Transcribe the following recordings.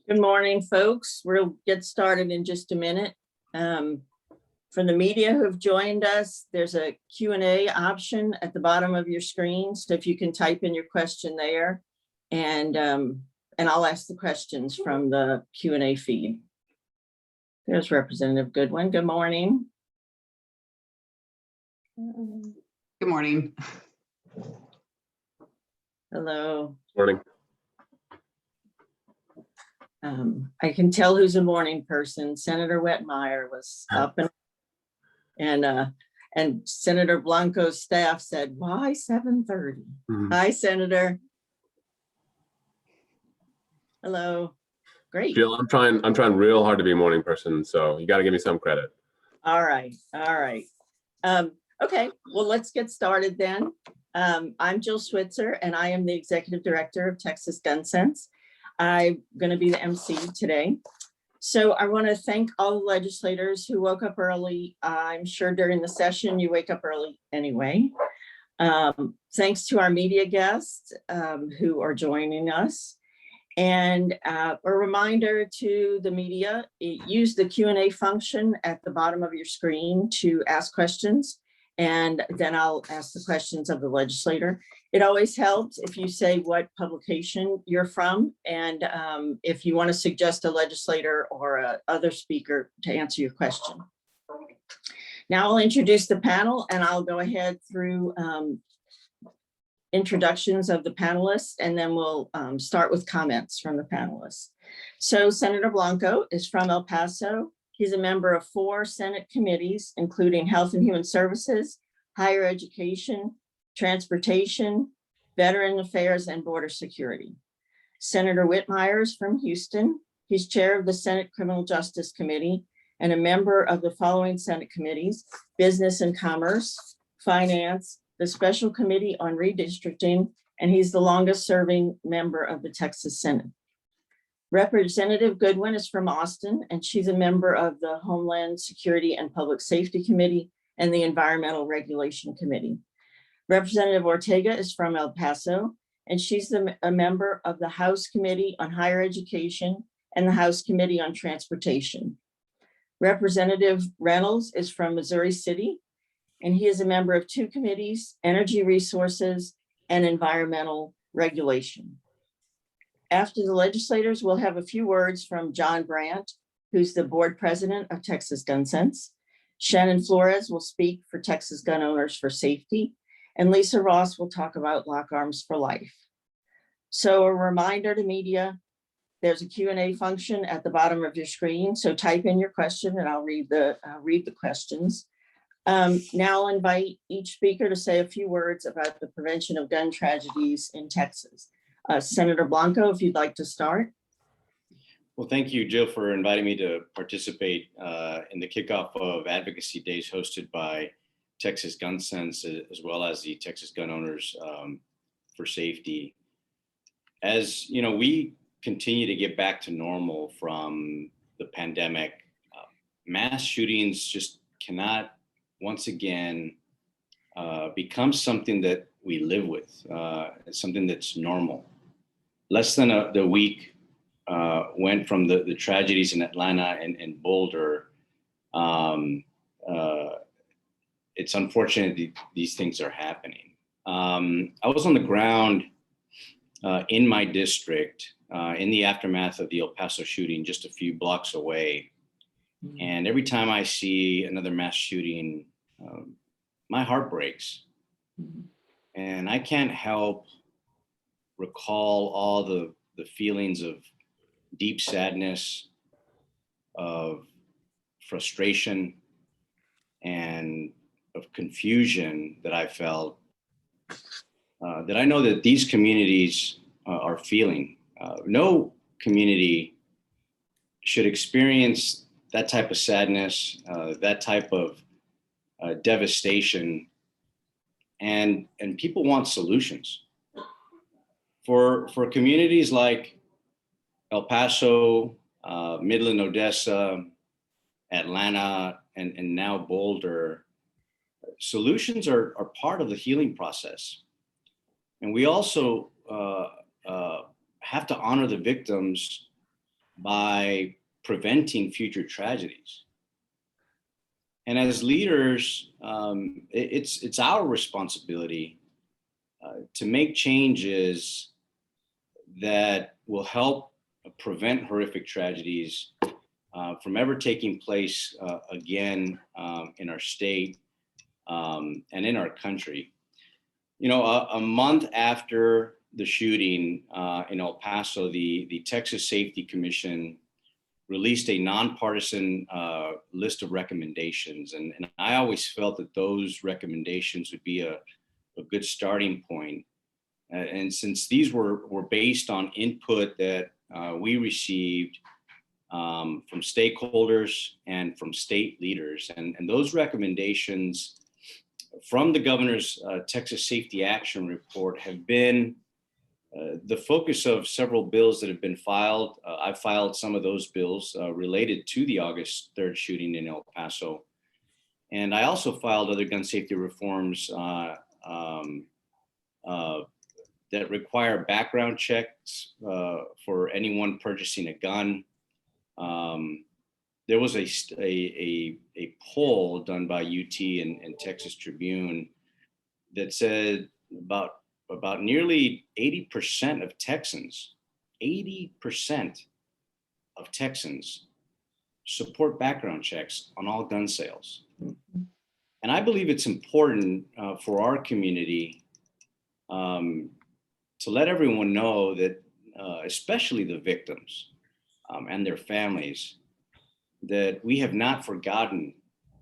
Good morning, folks. We'll get started in just a minute. For the media who have joined us, there's a Q&A option at the bottom of your screen. So if you can type in your question there, and I'll ask the questions from the Q&A feed. There's Representative Goodwin. Good morning. Good morning. Hello. Morning. I can tell who's a morning person. Senator Whitmire was up and Senator Blanco's staff said, why 7:30? Hi, Senator. Hello. Great. Jill, I'm trying real hard to be a morning person, so you got to give me some credit. All right. Okay, well, let's get started then. I'm Jill Switzer, and I am the Executive Director of Texas Gun Sense. I'm going to be the MC today. So I want to thank all the legislators who woke up early. I'm sure during the session you wake up early anyway. Thanks to our media guests who are joining us. And a reminder to the media, use the Q&A function at the bottom of your screen to ask questions. And then I'll ask the questions of the legislator. It always helps if you say what publication you're from, and if you want to suggest a legislator or a other speaker to answer your question. Now I'll introduce the panel, and I'll go ahead through introductions of the panelists, and then we'll start with comments from the panelists. So Senator Blanco is from El Paso. He's a member of 4 Senate committees, including Health and Human Services, Higher Education, Transportation, Veteran Affairs, and Border Security. Senator Whitmire is from Houston. He's chair of the Senate Criminal Justice Committee and a member of the following Senate committees: Business and Commerce, Finance, the Special Committee on Redistricting, and he's the longest serving member of the Texas Senate. Representative Goodwin is from Austin, and she's a member of the Homeland Security and Public Safety Committee and the Environmental Regulation Committee. Representative Ortega is from El Paso, and she's a member of the House Committee on Higher Education and the House Committee on Transportation. Representative Reynolds is from Missouri City, and he is a member of 2 committees, Energy Resources and Environmental Regulation. After the legislators, we'll have a few words from John Brandt, who's the board president of Texas Gun Sense. Shannon Flores will speak for Texas Gun Owners for Safety, and Lisa Ross will talk about Lock Arms for Life. So a reminder to media, there's a Q&A function at the bottom of your screen. So type in your question and I'll read the questions. Now I'll invite each speaker to say a few words about the prevention of gun tragedies in Texas. Senator Blanco, if you'd like to start. Well, thank you, Jill, for inviting me to participate in the kickoff of Advocacy Days hosted by Texas Gun Sense, as well as the Texas Gun Owners for Safety. As you know, we continue to get back to normal from the pandemic. Mass shootings just cannot once again become something that we live with. It's something that's normal. Less than the week went from the tragedies in Atlanta and Boulder. It's unfortunate these things are happening. I was on the ground in my district in the aftermath of the El Paso shooting, just a few blocks away. And every time I see another mass shooting, my heart breaks. And I can't help recall all the feelings of deep sadness, of frustration, and of confusion that I felt, that I know that these communities are feeling. No community should experience that type of sadness, that type of devastation, and people want solutions. For communities like El Paso, Midland, Odessa, Atlanta, and now Boulder, solutions are part of the healing process. And we also have to honor the victims by preventing future tragedies. And as leaders, it's our responsibility to make changes that will help prevent horrific tragedies from ever taking place again in our state and in our country. You know, a month after the shooting in El Paso, the Texas Safety Commission released a nonpartisan list of recommendations. And I always felt that those recommendations would be a good starting point. And since these were based on input that we received from stakeholders and from state leaders, and those recommendations from the governor's Texas Safety Action Report have been the focus of several bills that have been filed. I filed some of those bills related to the August 3rd shooting in El Paso. And I also filed other gun safety reforms that require background checks for anyone purchasing a gun. There was a poll done by UT and Texas Tribune that said about nearly 80% of Texans, 80% of Texans support background checks on all gun sales. And I believe it's important for our community to let everyone know that, especially the victims and their families, that we have not forgotten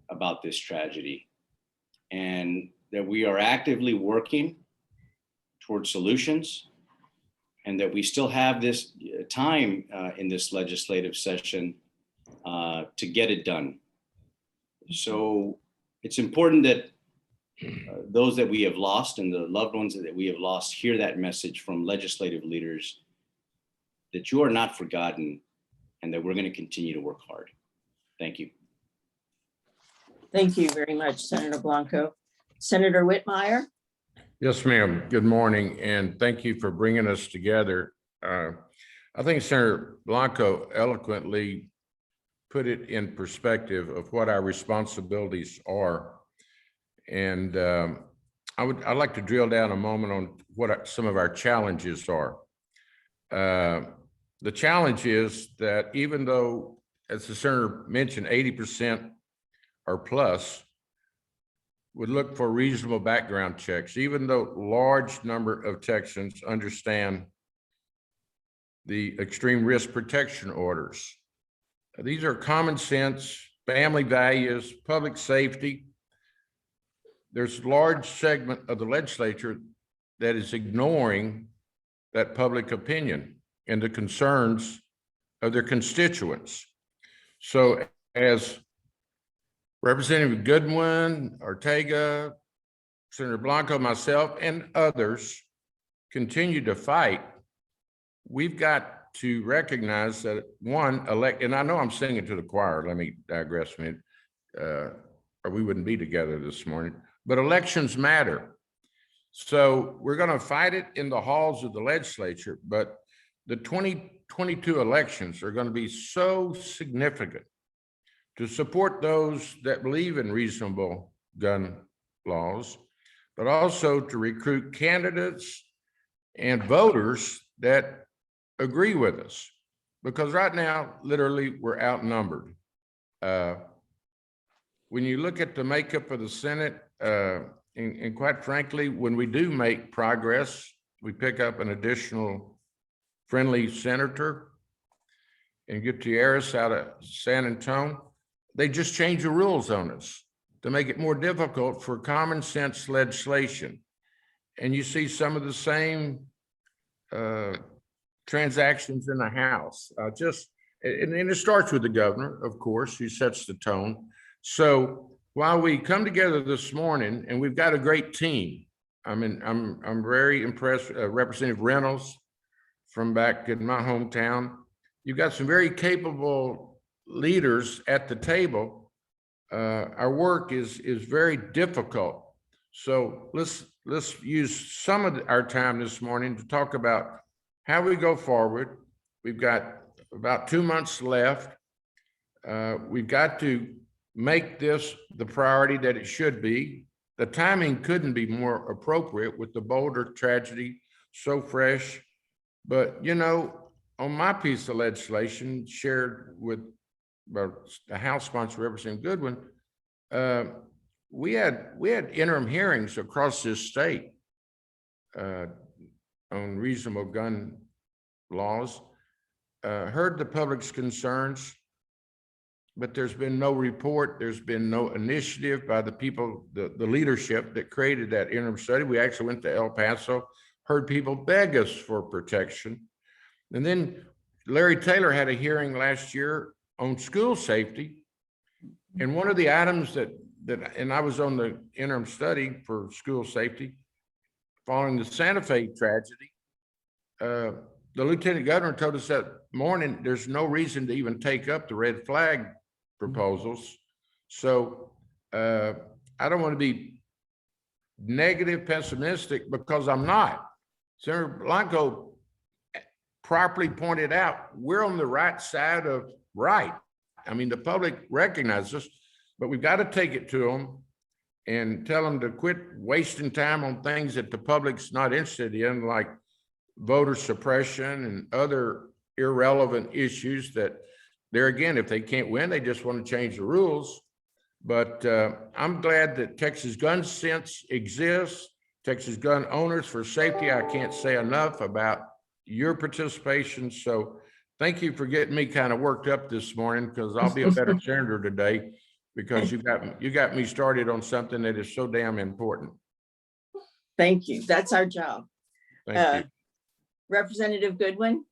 about this tragedy and that we are actively working towards solutions, and that we still have this time in this legislative session to get it done. So it's important that those that we have lost and the loved ones that we have lost hear that message from legislative leaders, that you are not forgotten and that we're going to continue to work hard. Thank you. Thank you very much, Senator Blanco. Senator Whitmire. Yes, ma'am. Good morning, and thank you for bringing us together. I think Senator Blanco eloquently put it in perspective of what our responsibilities are. And I'd like to drill down a moment on what some of our challenges are. The challenge is that even though, as the senator mentioned, 80% or plus would look for reasonable background checks, even though large number of Texans understand the extreme risk protection orders. These are common sense, family values, public safety. There's a large segment of the legislature that is ignoring that public opinion and the concerns of their constituents. So as Representative Goodwin, Ortega, Senator Blanco, myself, and others continue to fight, we've got to recognize that and I know I'm singing to the choir, let me digress a minute, or we wouldn't be together this morning, but elections matter. So we're gonna fight it in the halls of the legislature, but the 2022 elections are gonna be so significant to support those that believe in reasonable gun laws, but also to recruit candidates and voters that agree with us. Because right now, literally, we're outnumbered. When you look at the makeup of the Senate, and quite frankly, when we do make progress, we pick up an additional friendly senator and Gutierrez out of San Antonio, they just change the rules on us to make it more difficult for common sense legislation. And you see some of the same transactions in the House. And it starts with the governor, of course, who sets the tone. So while we come together this morning, and we've got a great team, I'm very impressed, Representative Reynolds from back in my hometown. You've got some very capable leaders at the table. Our work is very difficult. So let's use some of our time this morning to talk about how we go forward. We've got about 2 months left. We've got to make this the priority that it should be. The timing couldn't be more appropriate with the Boulder tragedy so fresh. But, you know, on my piece of legislation shared with the House sponsor, Representative Goodwin, we had interim hearings across this state on reasonable gun laws, heard the public's concerns, but there's been no report. There's been no initiative by the people, the leadership that created that interim study. We actually went to El Paso, heard people beg us for protection. And then Larry Taylor had a hearing last year on school safety. And one of the items and I was on the interim study for school safety following the Santa Fe tragedy. The lieutenant governor told us that morning, there's no reason to even take up the red flag proposals. So I don't want to be negative, pessimistic, because I'm not. Senator Blanco properly pointed out, we're on the right side of right. I mean, the public recognizes us, but we've got to take it to them and tell them to quit wasting time on things that the public's not interested in, like voter suppression and other irrelevant issues that there again, if they can't win, they just want to change the rules. But I'm glad that Texas Gun Sense exists, Texas gun owners for safety. I can't say enough about your participation. So thank you for getting me kind of worked up this morning, because I'll be a better senator today, because you got me started on something that is so damn important. Thank you. That's our job. Thank you. Representative Goodwin.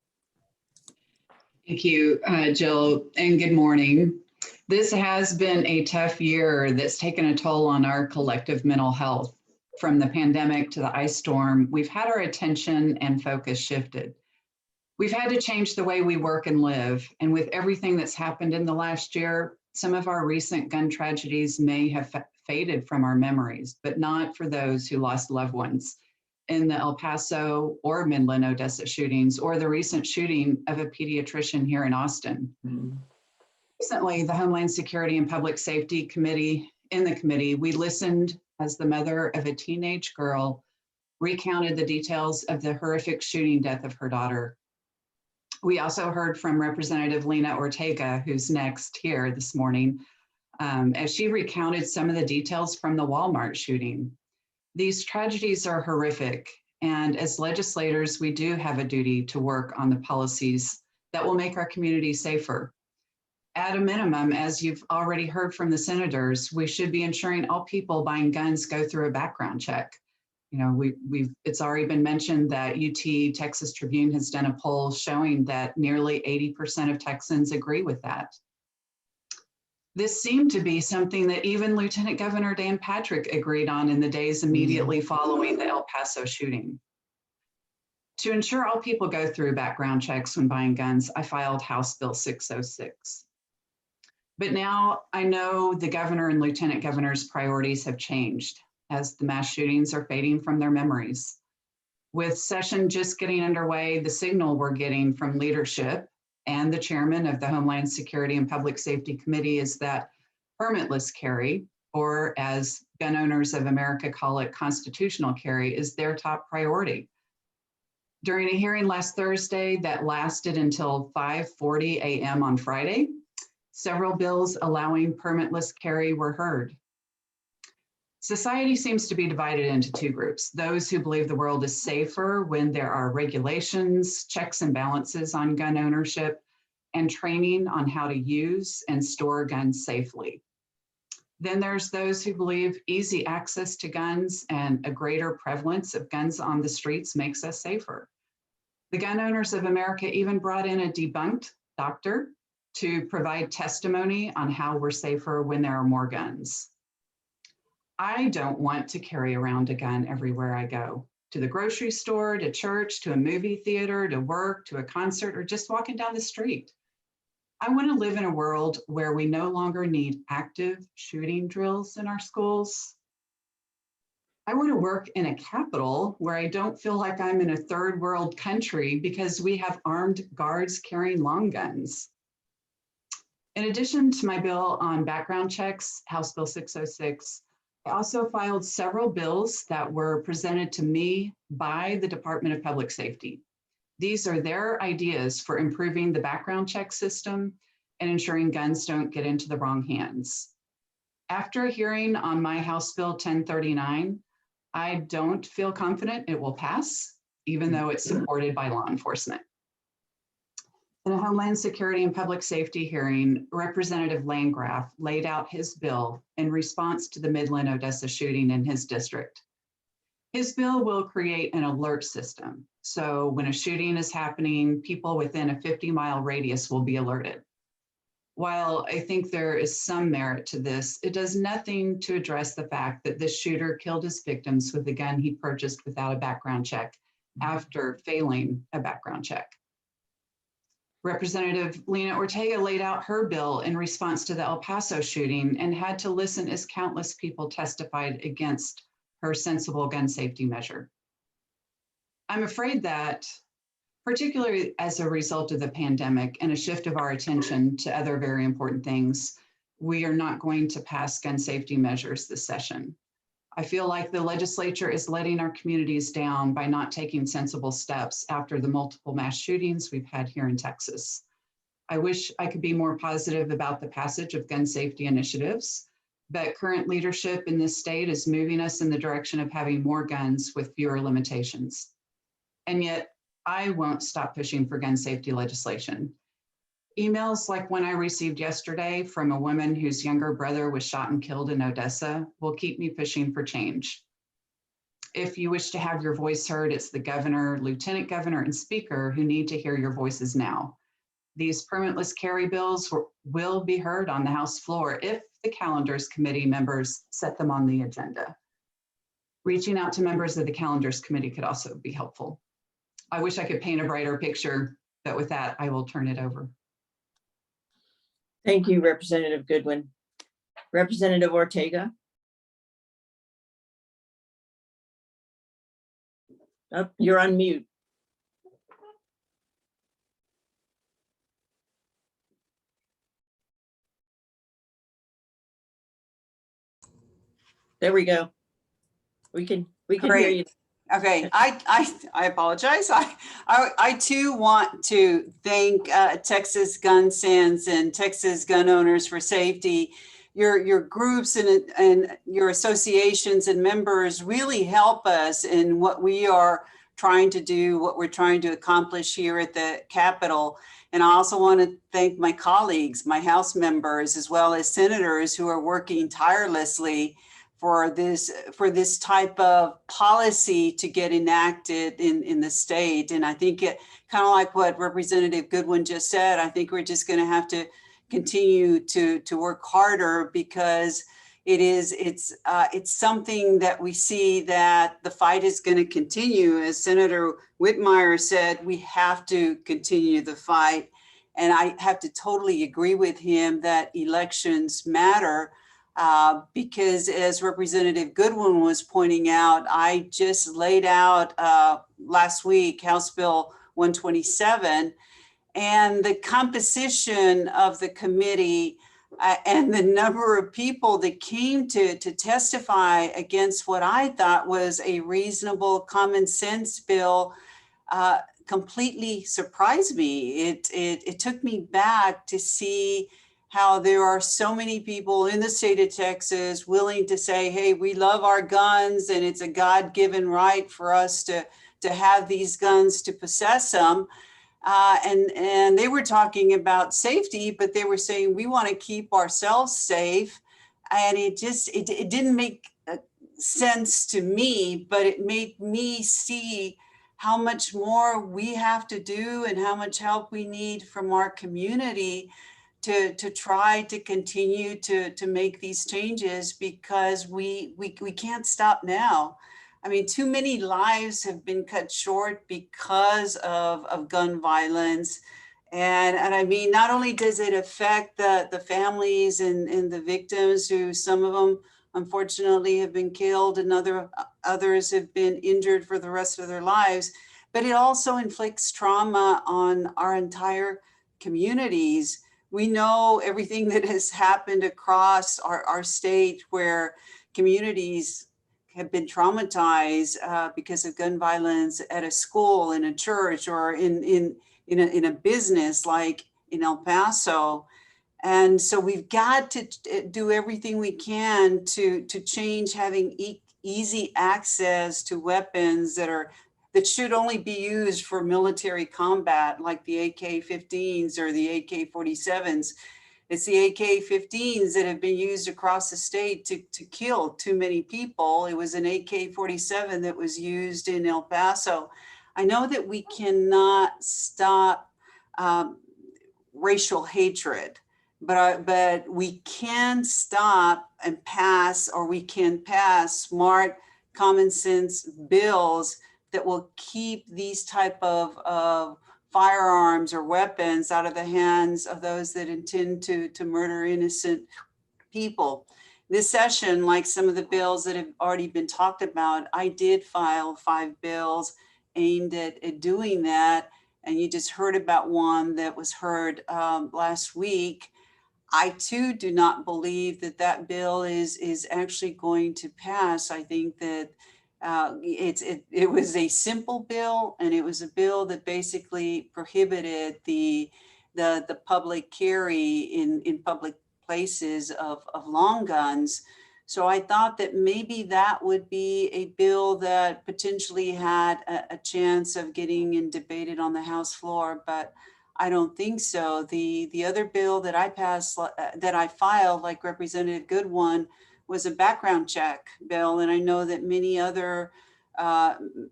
Thank you, Jill, and good morning. This has been a tough year that's taken a toll on our collective mental health. From the pandemic to the ice storm, we've had our attention and focus shifted. We've had to change the way we work and live. And with everything that's happened in the last year, some of our recent gun tragedies may have faded from our memories, but not for those who lost loved ones in the El Paso or Midland, Odessa shootings, or the recent shooting of a pediatrician here in Austin. Recently, the Homeland Security and Public Safety Committee, we listened as the mother of a teenage girl recounted the details of the horrific shooting death of her daughter. We also heard from Representative Lena Ortega, who's next here this morning, as she recounted some of the details from the Walmart shooting. These tragedies are horrific, and as legislators, we do have a duty to work on the policies that will make our community safer. At a minimum, as you've already heard from the senators, we should be ensuring all people buying guns go through a background check. You know, it's already been mentioned that UT Texas Tribune has done a poll showing that nearly 80% of Texans agree with that. This seemed to be something that even Lieutenant Governor Dan Patrick agreed on in the days immediately following the El Paso shooting. To ensure all people go through background checks when buying guns, I filed House Bill 606. But now I know the governor and lieutenant governor's priorities have changed as the mass shootings are fading from their memories. With session just getting underway, the signal we're getting from leadership and the chairman of the Homeland Security and Public Safety Committee is that permitless carry, or as Gun Owners of America call it, constitutional carry, is their top priority. During a hearing last Thursday that lasted until 5:40 a.m. on Friday, several bills allowing permitless carry were heard. Society seems to be divided into two groups: those who believe the world is safer when there are regulations, checks and balances on gun ownership, and training on how to use and store guns safely. Then there's those who believe easy access to guns and a greater prevalence of guns on the streets makes us safer. The Gun Owners of America even brought in a debunked doctor to provide testimony on how we're safer when there are more guns. I don't want to carry around a gun everywhere I go, to the grocery store, to church, to a movie theater, to work, to a concert, or just walking down the street. I want to live in a world where we no longer need active shooting drills in our schools. I want to work in a capital where I don't feel like I'm in a third world country because we have armed guards carrying long guns. In addition to my bill on background checks, House Bill 606, I also filed several bills that were presented to me by the Department of Public Safety. These are their ideas for improving the background check system and ensuring guns don't get into the wrong hands. After a hearing on my House Bill 1039, I don't feel confident it will pass, even though it's supported by law enforcement. In a Homeland Security and Public Safety hearing, Representative Landgraf laid out his bill in response to the Midland-Odessa shooting in his district. His bill will create an alert system. So when a shooting is happening, people within a 50-mile radius will be alerted. While I think there is some merit to this, it does nothing to address the fact that this shooter killed his victims with a gun he purchased without a background check after failing a background check. Representative Lena Ortega laid out her bill in response to the El Paso shooting and had to listen as countless people testified against her sensible gun safety measure. I'm afraid that, particularly as a result of the pandemic and a shift of our attention to other very important things, we are not going to pass gun safety measures this session. I feel like the legislature is letting our communities down by not taking sensible steps after the multiple mass shootings we've had here in Texas. I wish I could be more positive about the passage of gun safety initiatives, but current leadership in this state is moving us in the direction of having more guns with fewer limitations. And yet, I won't stop pushing for gun safety legislation. Emails like one I received yesterday from a woman whose younger brother was shot and killed in Odessa will keep me pushing for change. If you wish to have your voice heard, it's the governor, lieutenant governor, and speaker who need to hear your voices now. These permitless carry bills will be heard on the House floor if the calendars committee members set them on the agenda. Reaching out to members of the calendars committee could also be helpful. I wish I could paint a brighter picture, but with that, I will turn it over. Thank you, Representative Goodwin. Representative Ortega. Oh, you're on mute. There we go. We can hear you. Okay, I apologize. I too want to thank Texas Gun Sens and Texas gun owners for safety. Your groups and your associations and members really help us in what we are trying to do, what we're trying to accomplish here at the Capitol. And I also want to thank my colleagues, my House members, as well as senators who are working tirelessly for this type of policy to get enacted in the state. And I think it kind of like what Representative Goodwin just said, I think we're just going to have to continue to work harder because it's something that we see that the fight is going to continue. As Senator Whitmire said, we have to continue the fight. And I have to totally agree with him that elections matter. Because as Representative Goodwin was pointing out, I just laid out last week House Bill 127, and the composition of the committee and the number of people that came to testify against what I thought was a reasonable common sense bill completely surprised me. It took me back to see how there are so many people in the state of Texas willing to say, hey, we love our guns and it's a God-given right for us to have these guns, to possess them. And they were talking about safety, but they were saying we want to keep ourselves safe. And it didn't make sense to me, but it made me see how much more we have to do and how much help we need from our community to try to continue to make these changes, because we can't stop now. I mean, too many lives have been cut short because of gun violence. And I mean, not only does it affect the families and the victims, who some of them unfortunately have been killed, and others have been injured for the rest of their lives. But it also inflicts trauma on our entire communities. We know everything that has happened across our state, where communities have been traumatized because of gun violence at a school, in a church, or in a business like in El Paso. And so we've got to do everything we can to change having easy access to weapons that should only be used for military combat, like the AK-15s or the AK-47s. It's the AK-15s that have been used across the state to kill too many people. It was an AK-47 that was used in El Paso. I know that we cannot stop racial hatred, but we can stop and pass, or we can pass smart, common sense bills that will keep these type of firearms or weapons out of the hands of those that intend to murder innocent people. This session, like some of the bills that have already been talked about, I did file 5 bills aimed at doing that. And you just heard about one that was heard last week. I too do not believe that that bill is actually going to pass. I think that it was a simple bill, and it was a bill that basically prohibited the public carry in public places of long guns. So I thought that maybe that would be a bill that potentially had a chance of getting and debated on the House floor, but I don't think so. The other bill that I passed, that I filed, like Representative Goodwin, was a background check bill. And I know that many other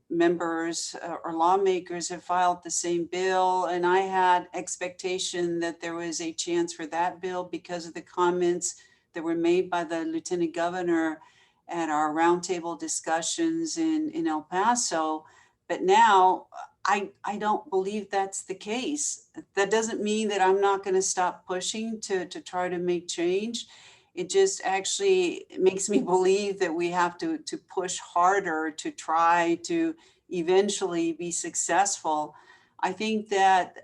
members or lawmakers have filed the same bill. And I had expectation that there was a chance for that bill because of the comments that were made by the Lieutenant Governor at our roundtable discussions in El Paso. But now I don't believe that's the case. That doesn't mean that I'm not going to stop pushing to try to make change. It just actually makes me believe that we have to push harder to try to eventually be successful. I think that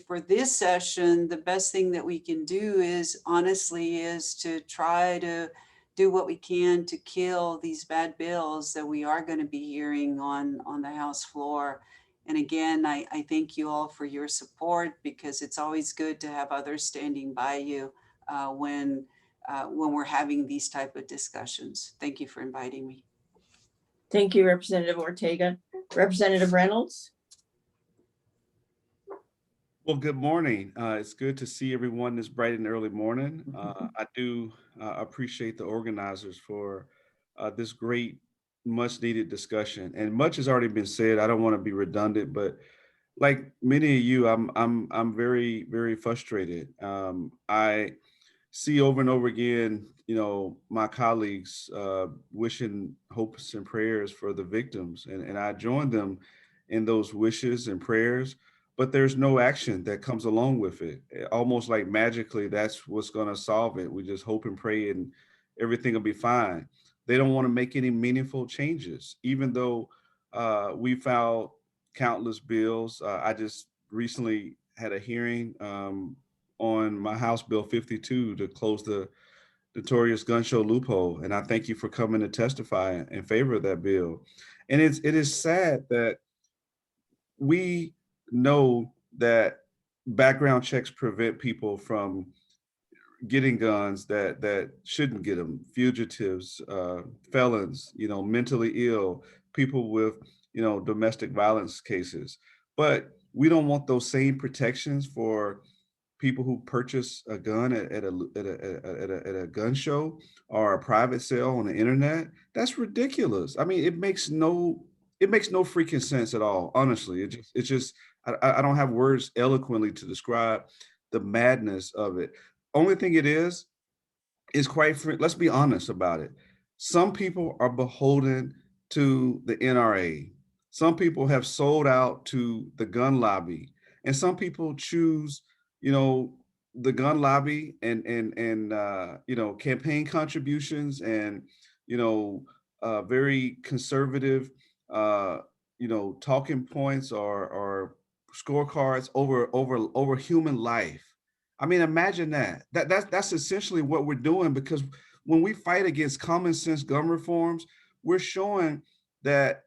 for this session, the best thing that we can do is to try to do what we can to kill these bad bills that we are going to be hearing on the House floor. And again, I thank you all for your support, because it's always good to have others standing by you when we're having these type of discussions. Thank you for inviting me. Thank you, Representative Ortega. Representative Reynolds? Well, good morning. It's good to see everyone this bright and early morning. I do appreciate the organizers for this great, much needed discussion. And much has already been said. I don't want to be redundant, but like many of you, I'm very, very frustrated. I see over and over again, my colleagues wishing hopes and prayers for the victims, and I join them in those wishes and prayers. But there's no action that comes along with it. Almost like magically, that's what's going to solve it. We just hope and pray and everything will be fine. They don't want to make any meaningful changes, even though we filed countless bills. I just recently had a hearing on my House Bill 52 to close the notorious gun show loophole. And I thank you for coming to testify in favor of that bill. And it is sad that we know that background checks prevent people from getting guns that shouldn't get them, fugitives, felons, mentally ill, people with, domestic violence cases. But we don't want those same protections for people who purchase a gun at a gun show or a private sale on the internet. That's ridiculous. I mean, it makes no freaking sense at all. Honestly, it's just I don't have words eloquently to describe the madness of it. Only thing it is let's be honest about it. Some people are beholden to the NRA. Some people have sold out to the gun lobby, and some people choose, the gun lobby and campaign contributions and very conservative, talking points or scorecards over human life. I mean, imagine that. That's essentially what we're doing, because when we fight against common sense gun reforms, we're showing that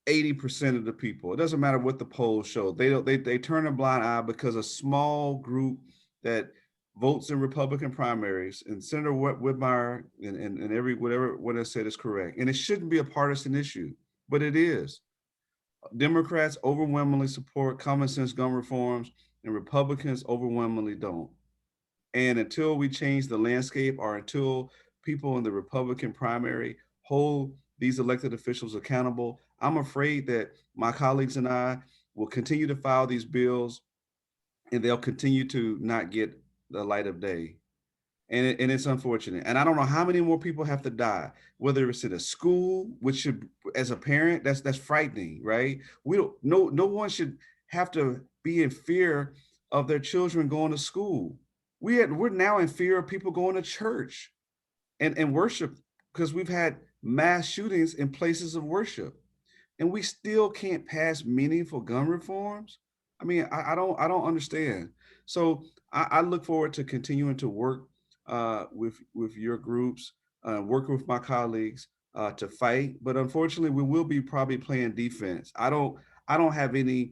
80% of the people, it doesn't matter what the polls show, they turn a blind eye because a small group that votes in Republican primaries, and Senator Whitmire and every whatever what I said is correct. And it shouldn't be a partisan issue, but it is. Democrats overwhelmingly support common sense gun reforms, and Republicans overwhelmingly don't. And until we change the landscape, or until people in the Republican primary hold these elected officials accountable, I'm afraid that my colleagues and I will continue to file these bills, and they'll continue to not get the light of day. And it's unfortunate. And I don't know how many more people have to die, whether it's in a school, which should, as a parent, that's frightening, right? No one should have to be in fear of their children going to school. We're now in fear of people going to church and worship, because we've had mass shootings in places of worship, and we still can't pass meaningful gun reforms. I mean, I don't understand. So I look forward to continuing to work with your groups, working with my colleagues to fight. But unfortunately, we will be probably playing defense. I don't have any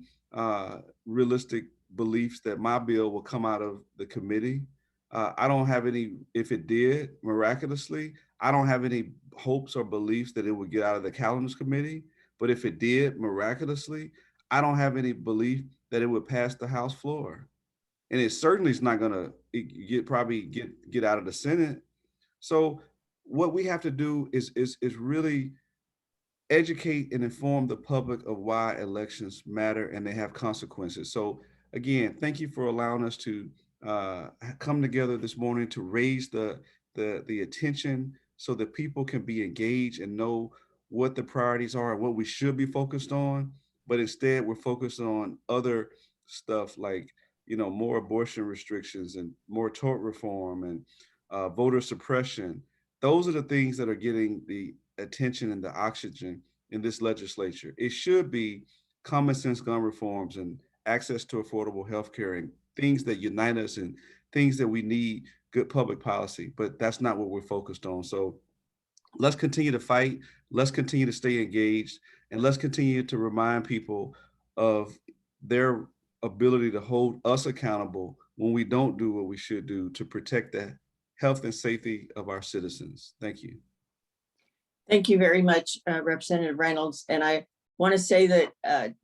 realistic beliefs that my bill will come out of the committee. I don't have any, if it did, miraculously, I don't have any hopes or beliefs that it would get out of the Calendars Committee. But if it did, miraculously, I don't have any belief that it would pass the House floor. And it certainly is not gonna get out of the Senate. So what we have to do is really educate and inform the public of why elections matter and they have consequences. So again, thank you for allowing us to come together this morning to raise the attention so that people can be engaged and know what the priorities are and what we should be focused on. But instead, we're focused on other stuff like, more abortion restrictions and more tort reform and voter suppression. Those are the things that are getting the attention and the oxygen in this legislature. It should be common sense gun reforms and access to affordable health care and things that unite us and things that we need good public policy, but that's not what we're focused on. So let's continue to fight, let's continue to stay engaged, and let's continue to remind people of their ability to hold us accountable when we don't do what we should do to protect the health and safety of our citizens. Thank you. Thank you very much, Representative Reynolds. And I want to say that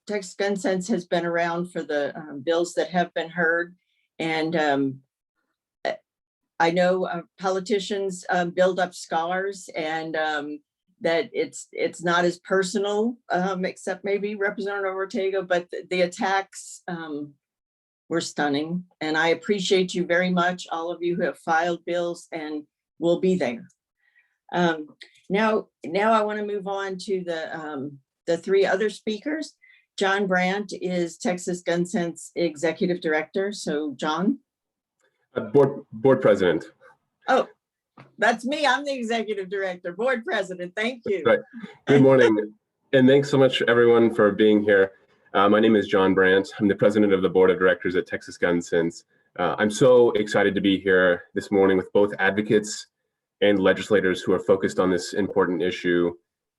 Texas Gun Sense has been around for the bills that have been heard. And I know politicians build up scars, and that it's not as personal, except maybe Representative Ortega, but the attacks were stunning. And I appreciate you very much, all of you who have filed bills and will be there. Now I want to move on to the three other speakers. John Brandt is Texas Gun Sense Executive Director. So John. Board President. Oh, that's me. I'm the Executive Director, Board President. Thank you. Right. Good morning. And thanks so much, everyone, for being here. My name is John Brandt. I'm the President of the Board of Directors at Texas Gun Sense. I'm so excited to be here this morning with both advocates and legislators who are focused on this important issue.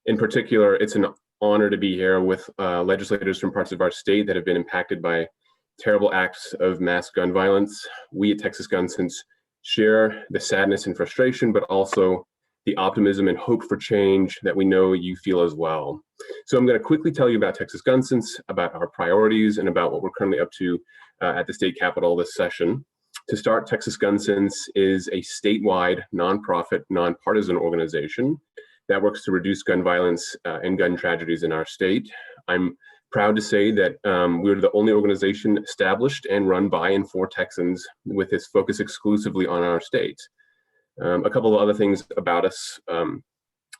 In particular, it's an honor to be here with legislators from parts of our state that have been impacted by terrible acts of mass gun violence. We at Texas Gun Sense share the sadness and frustration, but also the optimism and hope for change that we know you feel as well. So I'm going to quickly tell you about Texas Gun Sense, about our priorities, and about what we're currently up to at the state capitol this session. To start, Texas Gun Sense is a statewide, nonprofit, nonpartisan organization that works to reduce gun violence and gun tragedies in our state. I'm proud to say that we're the only organization established and run by and for Texans with this focus exclusively on our state. A couple of other things about us.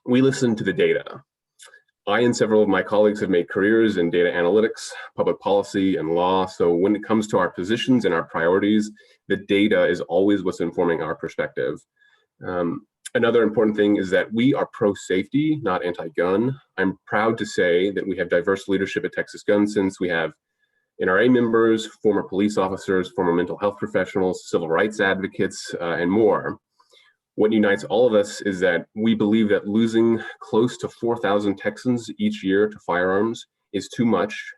We listen to the data. I and several of my colleagues have made careers in data analytics, public policy, and law. So when it comes to our positions and our priorities, the data is always what's informing our perspective. Another important thing is that we are pro-safety, not anti-gun. I'm proud to say that we have diverse leadership at Texas Gun Sense. We have NRA members, former police officers, former mental health professionals, civil rights advocates, and more. What unites all of us is that we believe that losing close to 4,000 Texans each year to firearms is too much,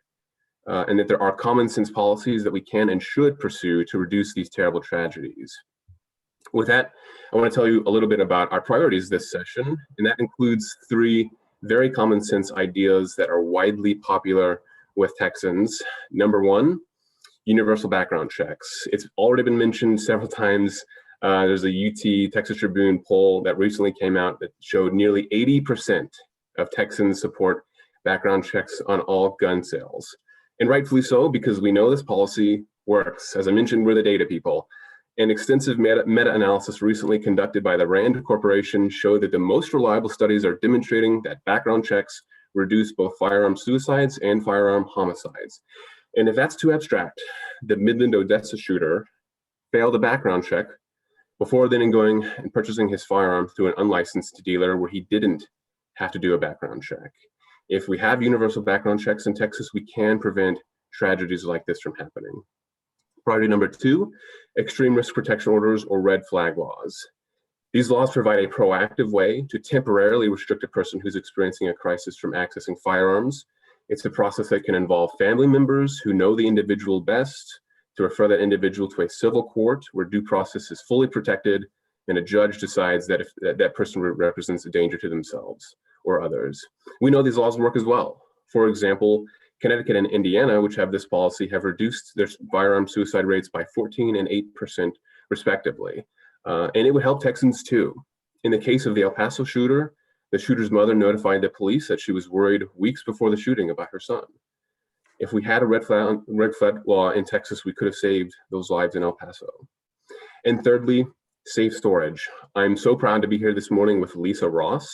and that there are common sense policies that we can and should pursue to reduce these terrible tragedies. With that, I want to tell you a little bit about our priorities this session, and that includes 3 very common sense ideas that are widely popular with Texans. Number 1, universal background checks. It's already been mentioned several times. There's a UT Texas Tribune poll that recently came out that showed nearly 80% of Texans support background checks on all gun sales. And rightfully so, because we know this policy works. As I mentioned, we're the data people. An extensive meta-analysis recently conducted by the RAND Corporation showed that the most reliable studies are demonstrating that background checks reduce both firearm suicides and firearm homicides. And if that's too abstract, the Midland, Odessa shooter failed a background check before then going and purchasing his firearm through an unlicensed dealer where he didn't have to do a background check. If we have universal background checks in Texas, we can prevent tragedies like this from happening. Priority number 2, extreme risk protection orders or red flag laws. These laws provide a proactive way to temporarily restrict a person who's experiencing a crisis from accessing firearms. It's a process that can involve family members who know the individual best to refer that individual to a civil court where due process is fully protected and a judge decides that if that person represents a danger to themselves or others. We know these laws work as well. For example, Connecticut and Indiana, which have this policy, have reduced their firearm suicide rates by 14% and 8% respectively. And it would help Texans too. In the case of the El Paso shooter, the shooter's mother notified the police that she was worried weeks before the shooting about her son. If we had a red flag law in Texas, we could have saved those lives in El Paso. And thirdly, safe storage. I'm so proud to be here this morning with Lisa Ross,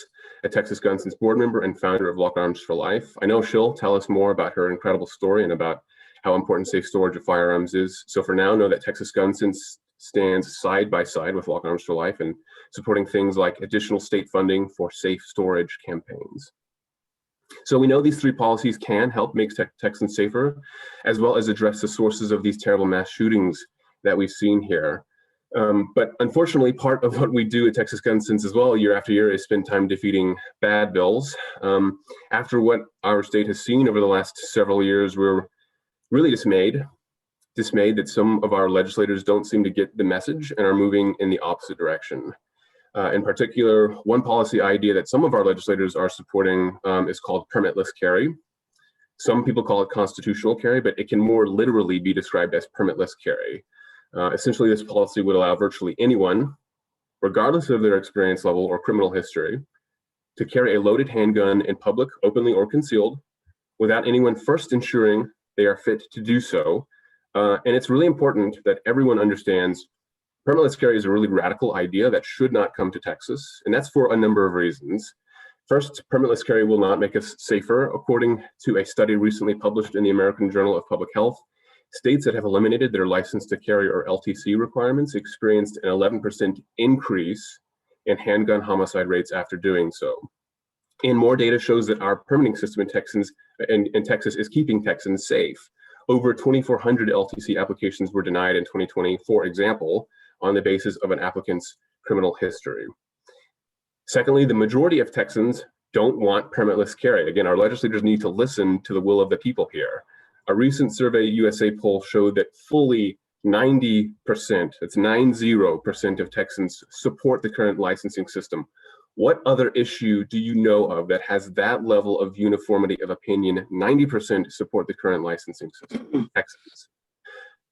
a Texas Gun Sense board member and founder of Lock Arms for Life. I know she'll tell us more about her incredible story and about how important safe storage of firearms is. So for now, know that Texas Gun Sense stands side by side with Lock Arms for Life and supporting things like additional state funding for safe storage campaigns. So we know these 3 policies can help make Texans safer, as well as address the sources of these terrible mass shootings that we've seen here. But unfortunately, part of what we do at Texas Gun Sense as well, year after year, is spend time defeating bad bills. After what our state has seen over the last several years, we're really dismayed that some of our legislators don't seem to get the message and are moving in the opposite direction. In particular, one policy idea that some of our legislators are supporting is called permitless carry. Some people call it constitutional carry, but it can more literally be described as permitless carry. Essentially, this policy would allow virtually anyone, regardless of their experience level or criminal history, to carry a loaded handgun in public, openly or concealed, without anyone first ensuring they are fit to do so. And it's really important that everyone understands permitless carry is a really radical idea that should not come to Texas, and that's for a number of reasons. First, permitless carry will not make us safer. According to a study recently published in the American Journal of Public Health, states that have eliminated their license to carry or LTC requirements experienced an 11% increase in handgun homicide rates after doing so. And more data shows that our permitting system in Texas is keeping Texans safe. Over 2,400 LTC applications were denied in 2020, for example, on the basis of an applicant's criminal history. Secondly, the majority of Texans don't want permitless carry. Again, our legislators need to listen to the will of the people here. A recent Survey USA poll showed that fully 90%, that's 90% of Texans support the current licensing system. What other issue do you know of that has that level of uniformity of opinion? 90% support the current licensing system, Texans.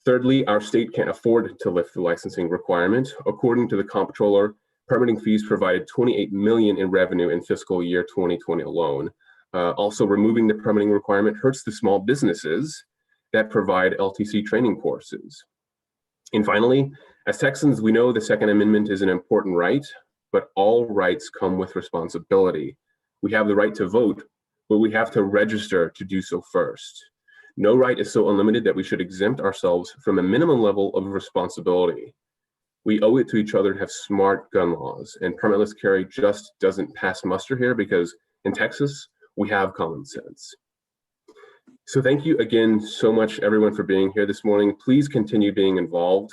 Thirdly, our state can't afford to lift the licensing requirement. According to the comptroller, permitting fees provided $28 million in revenue in fiscal year 2020 alone. Also, removing the permitting requirement hurts the small businesses that provide LTC training courses. And finally, as Texans, we know the Second Amendment is an important right, but all rights come with responsibility. We have the right to vote, but we have to register to do so first. No right is so unlimited that we should exempt ourselves from a minimum level of responsibility. We owe it to each other to have smart gun laws, and permitless carry just doesn't pass muster here because in Texas, we have common sense. So thank you again so much, everyone, for being here this morning. Please continue being involved.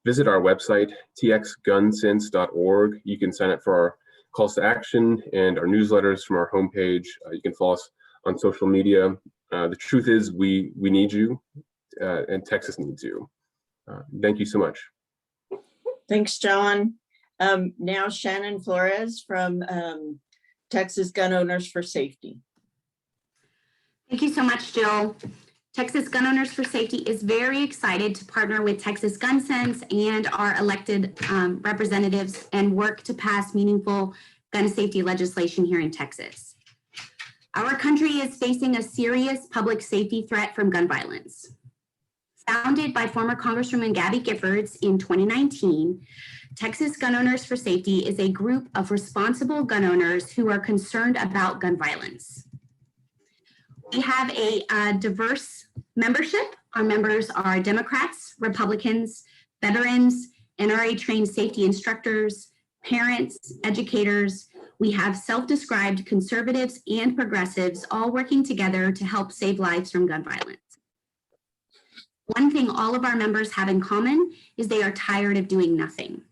Visit our website, txgunsense.org. You can sign up for our calls to action and our newsletters from our homepage. You can follow us on social media. The truth is we need you and Texas needs you. Thank you so much. Thanks, John. Now Shannon Flores from Texas Gun Owners for Safety. Thank you so much, Jill. Texas Gun Owners for Safety is very excited to partner with Texas Gun Sense and our elected representatives and work to pass meaningful gun safety legislation here in Texas. Our country is facing a serious public safety threat from gun violence. Founded by former Congresswoman Gabby Giffords in 2019, Texas Gun Owners for Safety is a group of responsible gun owners who are concerned about gun violence. We have a diverse membership. Our members are Democrats, Republicans, veterans, NRA-trained safety instructors, parents, educators. We have self-described conservatives and progressives all working together to help save lives from gun violence. One thing all of our members have in common is they are tired of doing nothing.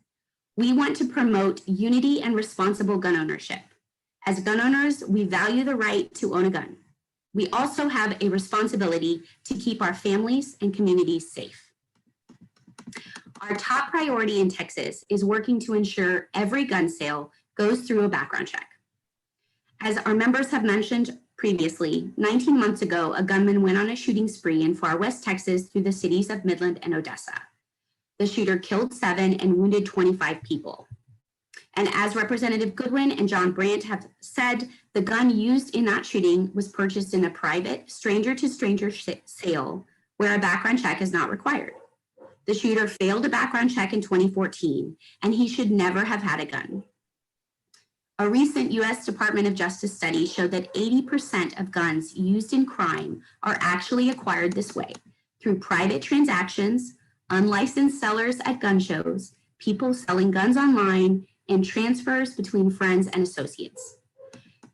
We want to promote unity and responsible gun ownership. As gun owners, we value the right to own a gun. We also have a responsibility to keep our families and communities safe. Our top priority in Texas is working to ensure every gun sale goes through a background check. As our members have mentioned previously, 19 months ago, a gunman went on a shooting spree in far West Texas through the cities of Midland and Odessa. The shooter killed 7 and wounded 25 people. And as Representative Goodwin and John Brandt have said, the gun used in that shooting was purchased in a private stranger-to-stranger sale where a background check is not required. The shooter failed a background check in 2014, and he should never have had a gun. A recent U.S. Department of Justice study showed that 80% of guns used in crime are actually acquired this way, through private transactions, unlicensed sellers at gun shows, people selling guns online, and transfers between friends and associates.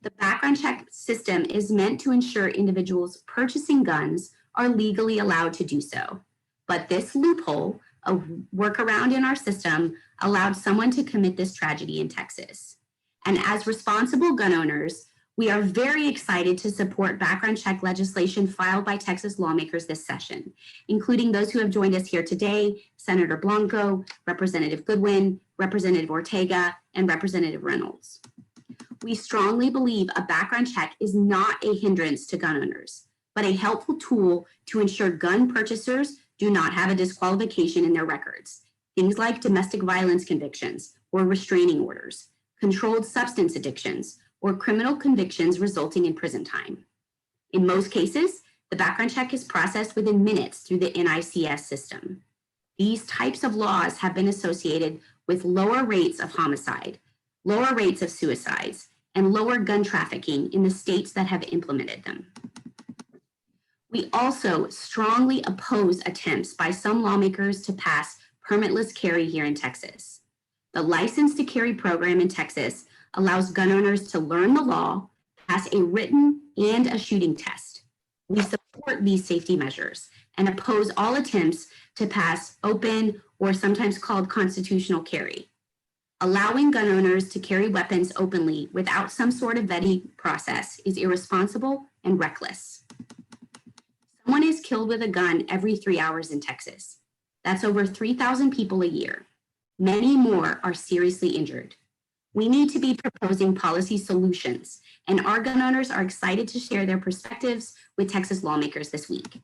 The background check system is meant to ensure individuals purchasing guns are legally allowed to do so. But this loophole, a workaround in our system, allowed someone to commit this tragedy in Texas. And as responsible gun owners, we are very excited to support background check legislation filed by Texas lawmakers this session, including those who have joined us here today, Senator Blanco, Representative Goodwin, Representative Ortega, and Representative Reynolds. We strongly believe a background check is not a hindrance to gun owners, but a helpful tool to ensure gun purchasers do not have a disqualification in their records. Things like domestic violence convictions or restraining orders, controlled substance addictions, or criminal convictions resulting in prison time. In most cases, the background check is processed within minutes through the NICS system. These types of laws have been associated with lower rates of homicide, lower rates of suicides, and lower gun trafficking in the states that have implemented them. We also strongly oppose attempts by some lawmakers to pass permitless carry here in Texas. The License to Carry program in Texas allows gun owners to learn the law, pass a written and a shooting test. We support these safety measures and oppose all attempts to pass open or sometimes called constitutional carry. Allowing gun owners to carry weapons openly without some sort of vetting process is irresponsible and reckless. Someone is killed with a gun every 3 hours in Texas. That's over 3,000 people a year. Many more are seriously injured. We need to be proposing policy solutions, and our gun owners are excited to share their perspectives with Texas lawmakers this week.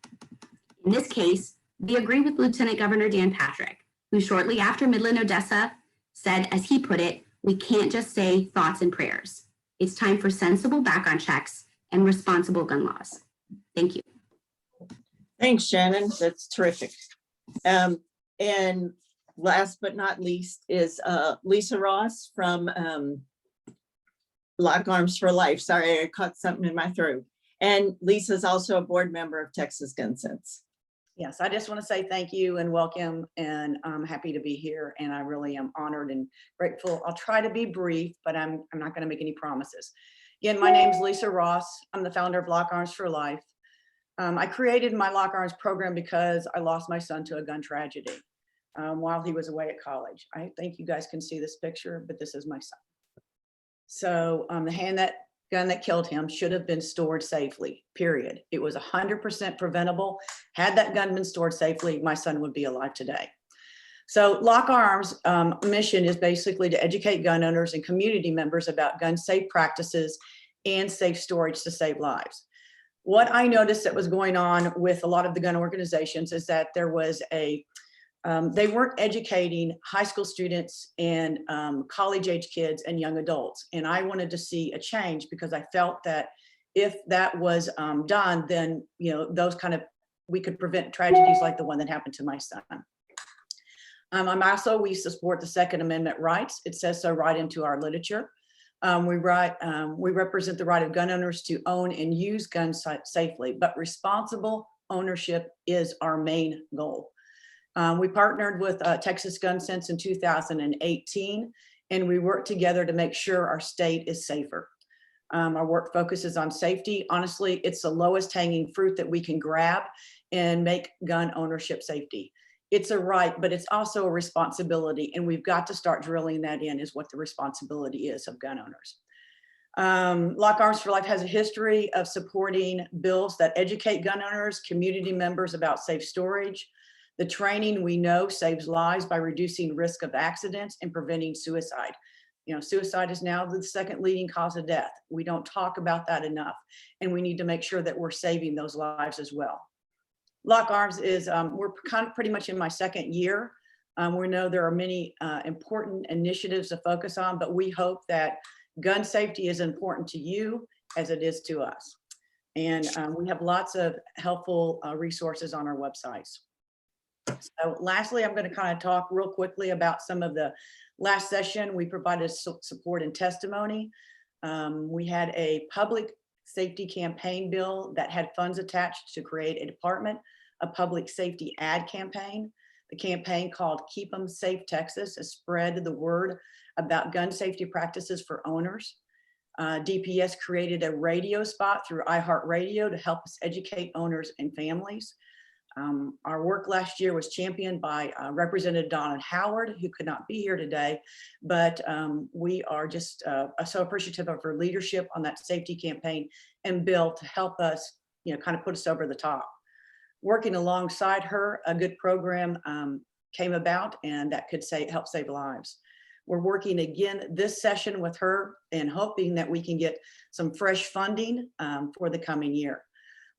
In this case, we agree with Lieutenant Governor Dan Patrick, who shortly after Midland, Odessa, said, as he put it, we can't just say thoughts and prayers. It's time for sensible background checks and responsible gun laws. Thank you. Thanks, Shannon. That's terrific. And last but not least is Lisa Ross from Lock Arms for Life. Sorry, I caught something in my throat. And Lisa's also a board member of Texas Gun Sense. Yes, I just want to say thank you and welcome, and I'm happy to be here, and I really am honored and grateful. I'll try to be brief, but I'm not going to make any promises. Again, my name is Lisa Ross. I'm the founder of Lock Arms for Life. I created my Lock Arms program because I lost my son to a gun tragedy while he was away at college. I think you guys can see this picture, but this is my son. So the gun that killed him should have been stored safely, period. It was 100% preventable. Had that gun been stored safely, my son would be alive today. So Lock Arms' mission is basically to educate gun owners and community members about gun safe practices and safe storage to save lives. What I noticed that was going on with a lot of the gun organizations is that there was they weren't educating high school students and college age kids and young adults. And I wanted to see a change because I felt that if that was done, then, we could prevent tragedies like the one that happened to my son. We support the Second Amendment rights. It says so right into our literature. We represent the right of gun owners to own and use guns safely, but responsible ownership is our main goal. We partnered with Texas Gun Sense in 2018, and we worked together to make sure our state is safer. Our work focuses on safety. Honestly, it's the lowest hanging fruit that we can grab and make gun ownership safety. It's a right, but it's also a responsibility, and we've got to start drilling that in, is what the responsibility is of gun owners. Lock Arms for Life has a history of supporting bills that educate gun owners, community members about safe storage. The training, we know, saves lives by reducing risk of accidents and preventing suicide. Suicide is now the second leading cause of death. We don't talk about that enough, and we need to make sure that we're saving those lives as well. Lock Arms is, we're kind of pretty much in my second year. We know there are many important initiatives to focus on, but we hope that gun safety is important to you as it is to us. And we have lots of helpful resources on our websites. So lastly, I'm going to kind of talk real quickly about some of the last session. We provided support and testimony. We had a public safety campaign bill that had funds attached to create a department, a public safety ad campaign. The campaign called Keep 'em Safe Texas has spread the word about gun safety practices for owners. DPS created a radio spot through iHeartRadio to help us educate owners and families. Our work last year was championed by Representative Donna Howard, who could not be here today, but we are just so appreciative of her leadership on that safety campaign and bill to help us, kind of put us over the top. Working alongside her, a good program came about, and that could help save lives. We're working again this session with her and hoping that we can get some fresh funding for the coming year.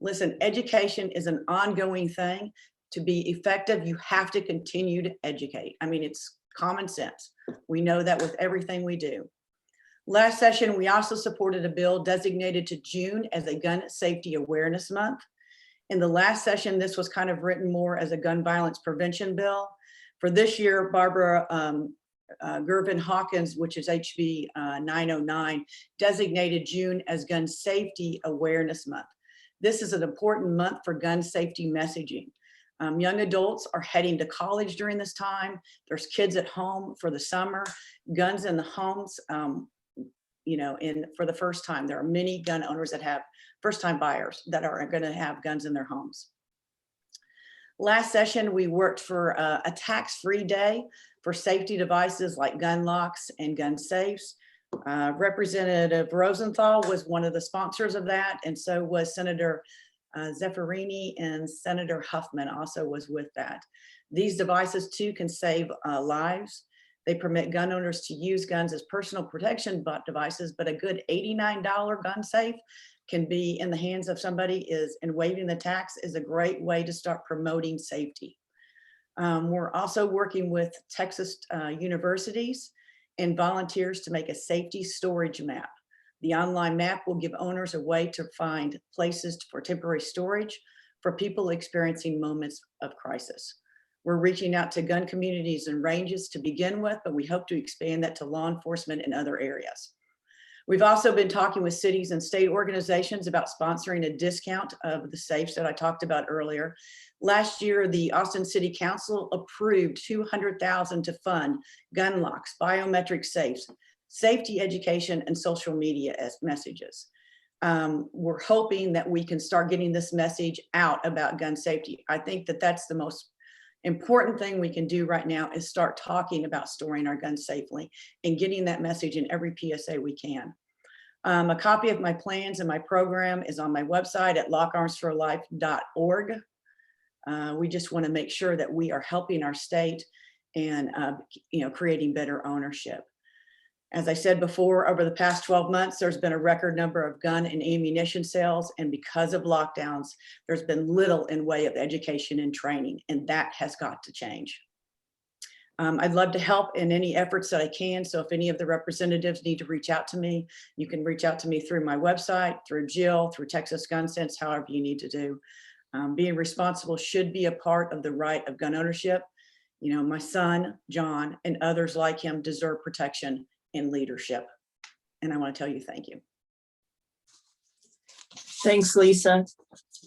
Listen, education is an ongoing thing. To be effective, you have to continue to educate. I mean, it's common sense. We know that with everything we do. Last session, we also supported a bill designated to June as a Gun Safety Awareness Month. In the last session, this was kind of written more as a gun violence prevention bill. For this year, Barbara Gervin Hawkins, which is HB 909, designated June as Gun Safety Awareness Month. This is an important month for gun safety messaging. Young adults are heading to college during this time. There's kids at home for the summer, guns in the homes, for the first time. There are many gun owners that have first-time buyers that are going to have guns in their homes. Last session, we worked for a tax-free day for safety devices like gun locks and gun safes. Representative Rosenthal was one of the sponsors of that, and so was Senator Zaffirini, and Senator Huffman also was with that. These devices too can save lives. They permit gun owners to use guns as personal protection devices, but a good $89 gun safe can be in the hands of somebody and waiving the tax is a great way to start promoting safety. We're also working with Texas universities and volunteers to make a safety storage map. The online map will give owners a way to find places for temporary storage for people experiencing moments of crisis. We're reaching out to gun communities and ranges to begin with, but we hope to expand that to law enforcement in other areas. We've also been talking with cities and state organizations about sponsoring a discount of the safes that I talked about earlier. Last year, the Austin City Council approved $200,000 to fund gun locks, biometric safes, safety education, and social media as messages. We're hoping that we can start getting this message out about gun safety. I think that that's the most important thing we can do right now is start talking about storing our guns safely and getting that message in every PSA we can. A copy of my plans and my program is on my website at lockarmsforlife.org. We just want to make sure that we are helping our state and creating better ownership. As I said before, over the past 12 months, there's been a record number of gun and ammunition sales, and because of lockdowns, there's been little in way of education and training, and that has got to change. I'd love to help in any efforts that I can, so if any of the representatives need to reach out to me, you can reach out to me through my website, through Jill, through Texas Gun Sense, however you need to do. Being responsible should be a part of the right of gun ownership. You know, my son, John, and others like him deserve protection and leadership. And I want to tell you, thank you. Thanks, Lisa.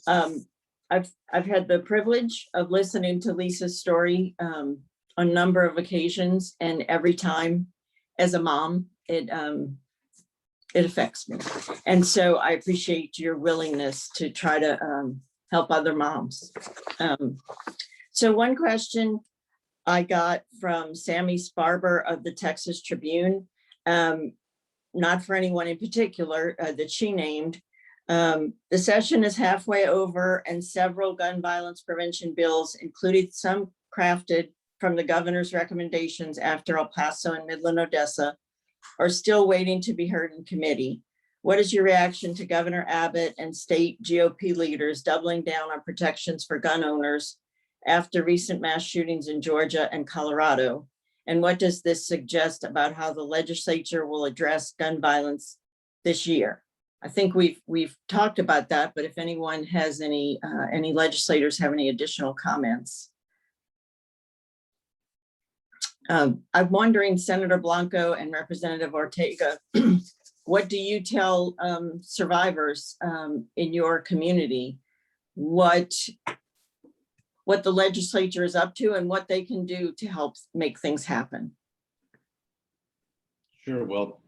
I've had the privilege of listening to Lisa's story on a number of occasions, and every time as a mom, it affects me. And so I appreciate your willingness to try to help other moms. So one question I got from Sammy Sparber of the Texas Tribune, not for anyone in particular that she named. The session is halfway over and several gun violence prevention bills, including some crafted from the governor's recommendations after El Paso and Midland Odessa, are still waiting to be heard in committee. What is your reaction to Governor Abbott and state GOP leaders doubling down on protections for gun owners after recent mass shootings in Georgia and Colorado? And what does this suggest about how the legislature will address gun violence this year? I think we've talked about that, but if anyone has any legislators have any additional comments. I'm wondering, Senator Blanco and Representative Ortega, what do you tell survivors in your community? What the legislature is up to and what they can do to help make things happen? Sure. Well,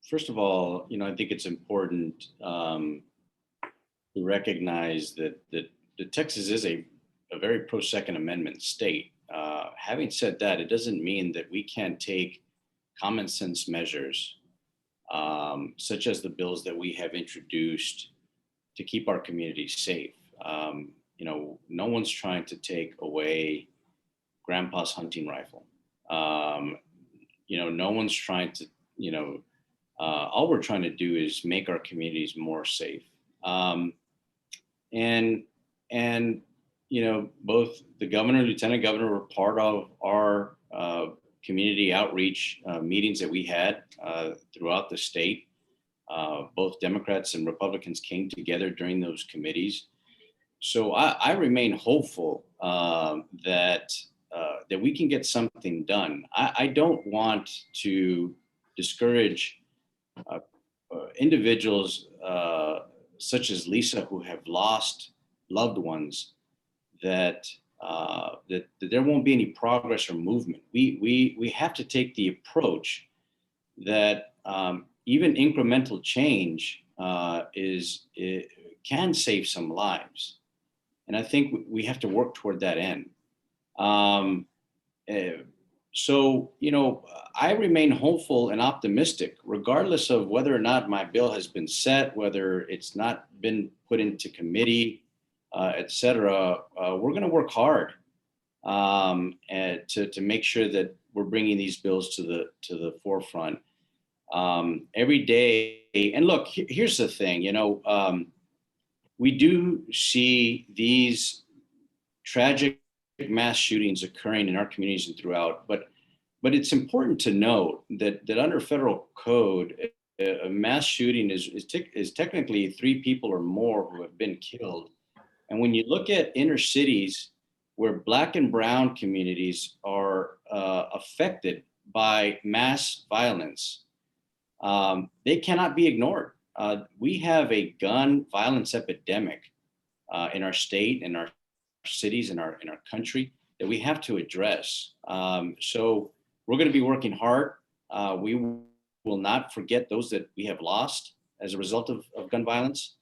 first of all, I think it's important to recognize that Texas is a very pro-Second Amendment state. Having said that, it doesn't mean that we can't take common sense measures, such as the bills that we have introduced to keep our communities safe. No one's trying to take away grandpa's hunting rifle. No one's trying to, all we're trying to do is make our communities more safe. Both the governor and lieutenant governor were part of our community outreach meetings that we had throughout the state. Both Democrats and Republicans came together during those committees. So I remain hopeful that we can get something done. I don't want to discourage individuals such as Lisa who have lost loved ones, that there won't be any progress or movement. We have to take the approach that even incremental change can save some lives. And I think we have to work toward that end. So, I remain hopeful and optimistic, regardless of whether or not my bill has been set, whether it's not been put into committee, et cetera. We're going to work hard to make sure that we're bringing these bills to the forefront every day. And look, here's the thing, we do see these tragic mass shootings occurring in our communities and throughout, but it's important to note that under federal code, a mass shooting is technically 3 people or more who have been killed. And when you look at inner cities where Black and brown communities are affected by mass violence, they cannot be ignored. We have a gun violence epidemic in our state and our cities, in our country, that we have to address. So we're going to be working hard. We will not forget those that we have lost as a result of gun violence.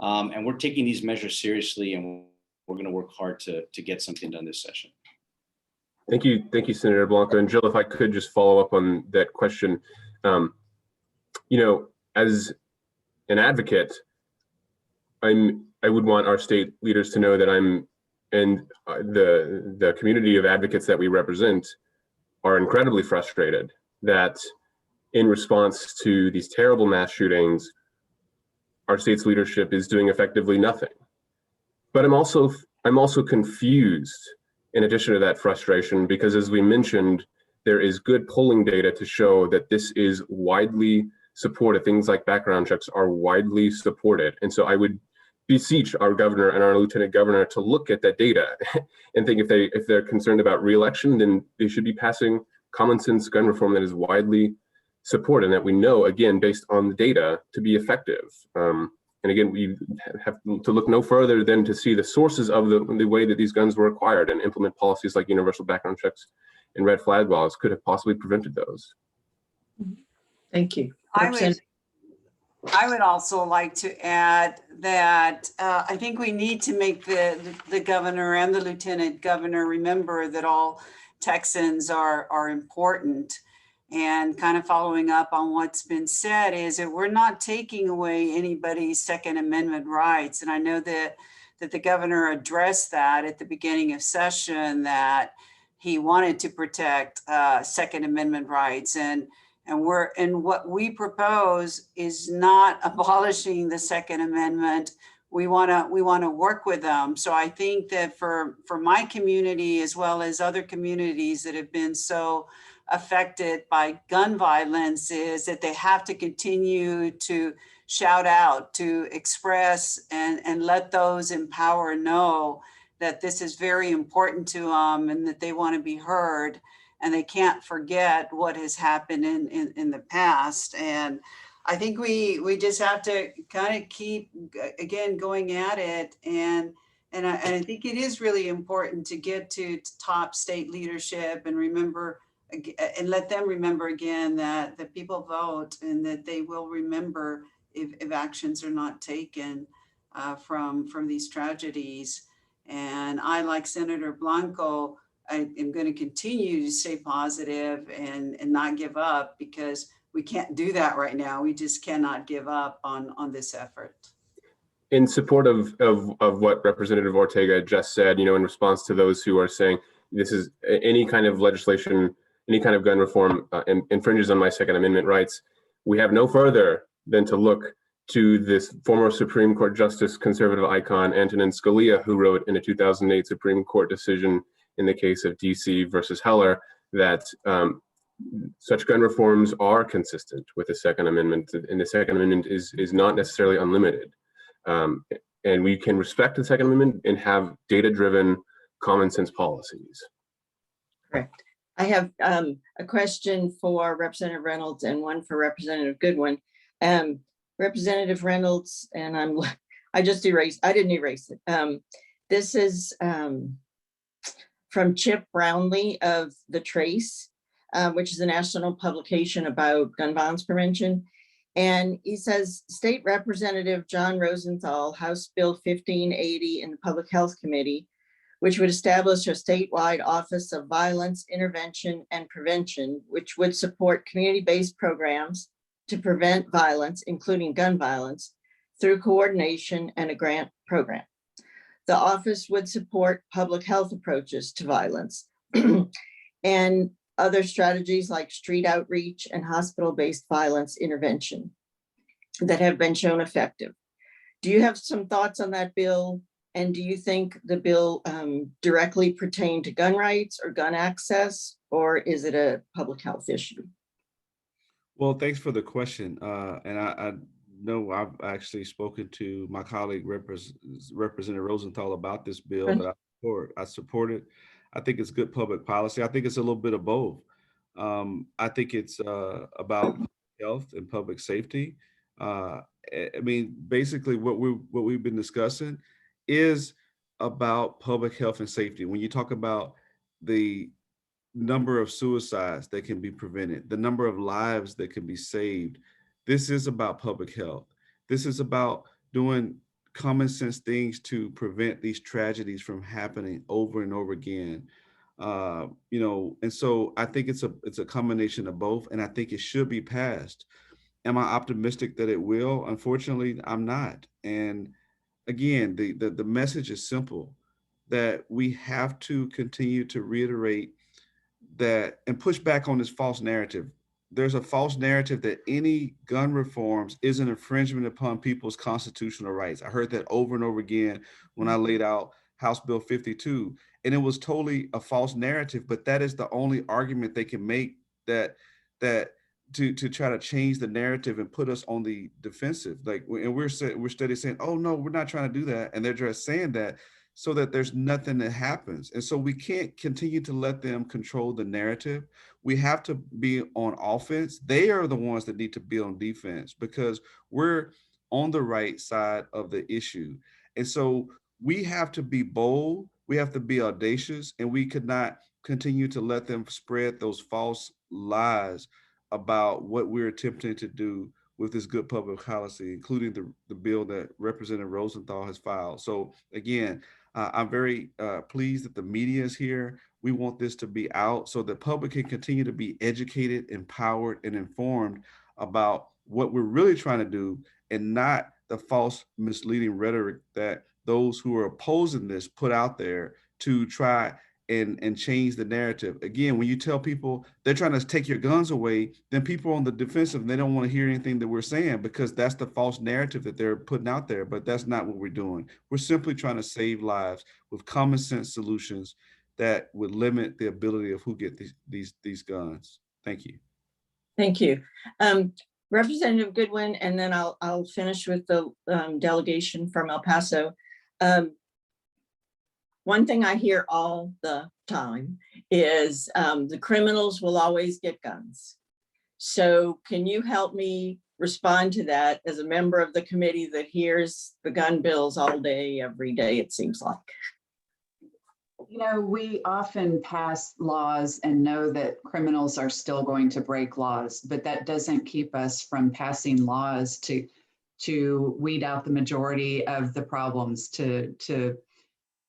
And we're taking these measures seriously, and we're going to work hard to get something done this session. Thank you, Senator Blanco. And Jill, if I could just follow up on that question. As an advocate, I would want our state leaders to know that and the community of advocates that we represent are incredibly frustrated that in response to these terrible mass shootings, our state's leadership is doing effectively nothing. But I'm also confused in addition to that frustration, because as we mentioned, there is good polling data to show that this is widely supported. Things like background checks are widely supported. And so I would beseech our governor and our lieutenant governor to look at that data and think if they're concerned about re-election, then they should be passing common sense gun reform that is widely supported and that we know, again, based on the data, to be effective. And again, we have to look no further than to see the sources of the way that these guns were acquired and implement policies like universal background checks and red flag laws could have possibly prevented those. Thank you. I would also like to add that I think we need to make the governor and the lieutenant governor remember that all Texans are important. And kind of following up on what's been said is that we're not taking away anybody's Second Amendment rights. And I know that the governor addressed that at the beginning of session, that he wanted to protect Second Amendment rights. And what we propose is not abolishing the Second Amendment. We want to work with them. So I think that for my community, as well as other communities that have been so affected by gun violence, is that they have to continue to shout out, to express and let those in power know that this is very important to them and that they want to be heard, and they can't forget what has happened in the past. And I think we just have to kind of keep, again, going at it. And I think it is really important to get to top state leadership and remember, and let them remember again that the people vote, and that they will remember if actions are not taken from these tragedies. And I, like Senator Blanco, I am going to continue to stay positive and not give up, because we can't do that right now. We just cannot give up on this effort. In support of what Representative Ortega just said, in response to those who are saying this is any kind of legislation, any kind of gun reform infringes on my Second Amendment rights, we have no further than to look to this former Supreme Court Justice, conservative icon, Antonin Scalia, who wrote in a 2008 Supreme Court decision in the case of DC versus Heller that such gun reforms are consistent with the Second Amendment, and the Second Amendment is not necessarily unlimited. And we can respect the Second Amendment and have data-driven, common sense policies. Correct. I have a question for Representative Reynolds and one for Representative Goodwin. Representative Reynolds, and I didn't erase it. This is from Chip Brownlee of The Trace, which is a national publication about gun violence prevention. And he says, State Representative John Rosenthal, House Bill 1580 in the Public Health Committee, which would establish a statewide Office of Violence Intervention and Prevention, which would support community-based programs to prevent violence, including gun violence, through coordination and a grant program. The office would support public health approaches to violence and other strategies like street outreach and hospital-based violence intervention that have been shown effective. Do you have some thoughts on that bill? And do you think the bill directly pertain to gun rights or gun access, or is it a public health issue? Well, thanks for the question. And I know I've actually spoken to my colleague, Representative Rosenthal, about this bill that I support it. I think it's good public policy. I think it's a little bit of both. I think it's about health and public safety. I mean, basically what we've been discussing is about public health and safety. When you talk about the number of suicides that can be prevented, the number of lives that can be saved, this is about public health. This is about doing common sense things to prevent these tragedies from happening over and over again. And so I think it's a combination of both, and I think it should be passed. Am I optimistic that it will? Unfortunately, I'm not. And again, the message is simple, that we have to continue to reiterate that and push back on this false narrative. There's a false narrative that any gun reforms is an infringement upon people's constitutional rights. I heard that over and over again when I laid out House Bill 52, and it was totally a false narrative, but that is the only argument they can make, that to try to change the narrative and put us on the defensive. Like, and we're steady saying, oh no, we're not trying to do that. And they're just saying that so that there's nothing that happens. And so we can't continue to let them control the narrative. We have to be on offense. They are the ones that need to be on defense, because we're on the right side of the issue. And so we have to be bold, we have to be audacious, and we could not continue to let them spread those false lies about what we're attempting to do with this good public policy, including the bill that Representative Rosenthal has filed. So again, I'm very pleased that the media is here. We want this to be out so the public can continue to be educated, empowered, and informed about what we're really trying to do, and not the false, misleading rhetoric that those who are opposing this put out there to try and change the narrative. Again, when you tell people they're trying to take your guns away, then people are on the defensive and they don't want to hear anything that we're saying, because that's the false narrative that they're putting out there. But that's not what we're doing. We're simply trying to save lives with common sense solutions that would limit the ability of who get these guns. Thank you. Thank you. Representative Goodwin, and then I'll finish with the delegation from El Paso. One thing I hear all the time is the criminals will always get guns. So can you help me respond to that as a member of the committee that hears the gun bills all day, every day, it seems like? You know, we often pass laws and know that criminals are still going to break laws, but that doesn't keep us from passing laws to weed out the majority of the problems, to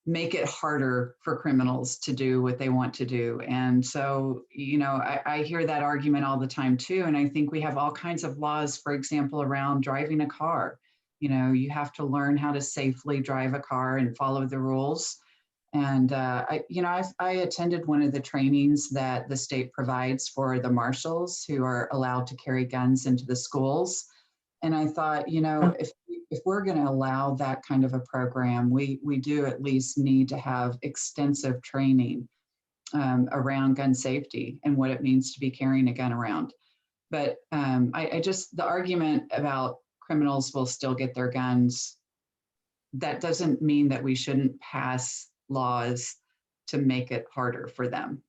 make it harder for criminals to do what they want to do. And so, you know, I hear that argument all the time too. And I think we have all kinds of laws, for example, around driving a car. You know, you have to learn how to safely drive a car and follow the rules. And I attended one of the trainings that the state provides for the marshals who are allowed to carry guns into the schools. And I thought, you know, if we're going to allow that kind of a program, we do at least need to have extensive training around gun safety and what it means to be carrying a gun around. But the argument about criminals will still get their guns, that doesn't mean that we shouldn't pass laws to make it harder for them.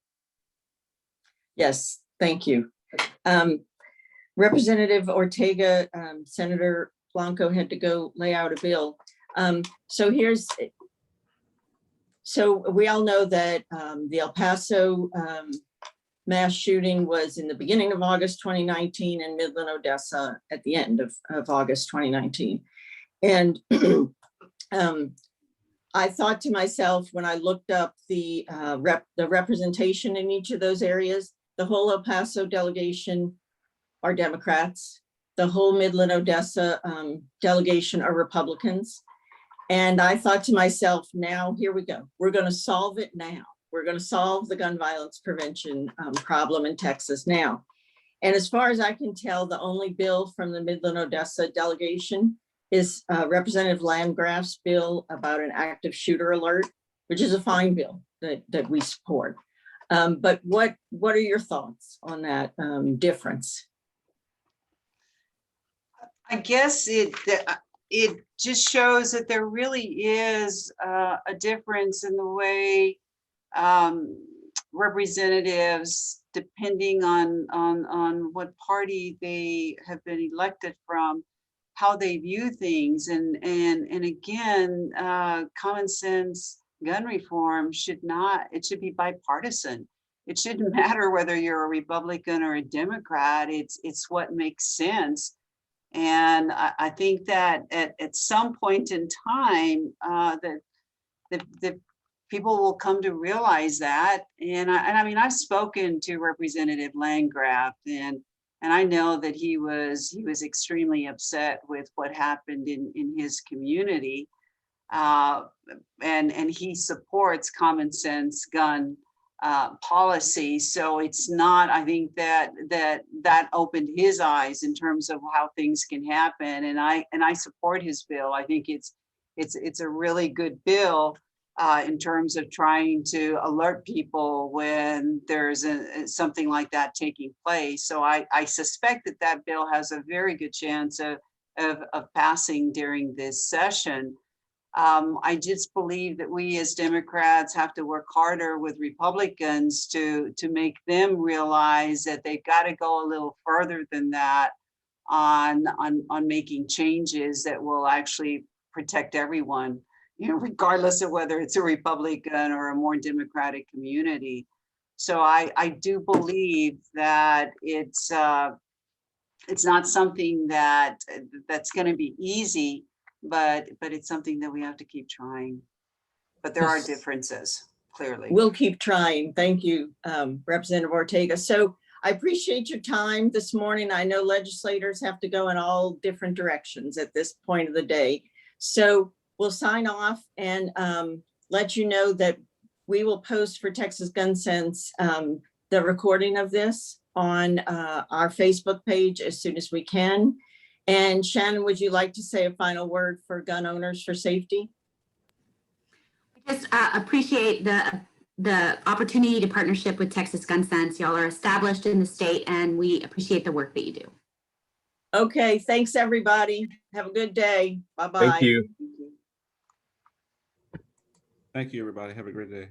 Yes, thank you. Representative Ortega, Senator Blanco had to go lay out a bill. So we all know that the El Paso mass shooting was in the beginning of August 2019 and Midland, Odessa at the end of August 2019. And I thought to myself, when I looked up the representation in each of those areas, the whole El Paso delegation are Democrats. The whole Midland Odessa delegation are Republicans. And I thought to myself, now here we go. We're going to solve it now. We're going to solve the gun violence prevention problem in Texas now. And as far as I can tell, the only bill from the Midland Odessa delegation is Representative Landgraf's bill about an active shooter alert, which is a fine bill that we support. But what are your thoughts on that difference? I guess it just shows that there really is a difference in the way representatives, depending on what party they have been elected from, how they view things. And again, common sense gun reform should be bipartisan. It shouldn't matter whether you're a Republican or a Democrat. It's what makes sense. And I think that at some point in time, that people will come to realize that. And I mean, I've spoken to Representative Landgraf, and I know that he was extremely upset with what happened in his community. And he supports common sense gun policy. So it's not, I think that opened his eyes in terms of how things can happen. And I support his bill. I think it's a really good bill in terms of trying to alert people when there's something like that taking place. So I suspect that bill has a very good chance of passing during this session. I just believe that we as Democrats have to work harder with Republicans to make them realize that they've got to go a little further than that on making changes that will actually protect everyone, regardless of whether it's a Republican or a more Democratic community. So I do believe that it's not something that's going to be easy, but it's something that we have to keep trying. But there are differences, clearly. We'll keep trying. Thank you, Representative Ortega. So I appreciate your time this morning. I know legislators have to go in all different directions at this point of the day. So we'll sign off and let you know that we will post for Texas Gun Sense the recording of this on our Facebook page as soon as we can. And Shannon, would you like to say a final word for gun owners for safety? I just appreciate the opportunity to partnership with Texas Gun Sense. Y'all are established in the state, and we appreciate the work that you do. Okay, thanks, everybody. Have a good day. Bye-bye. Thank you. Thank you, everybody. Have a great day.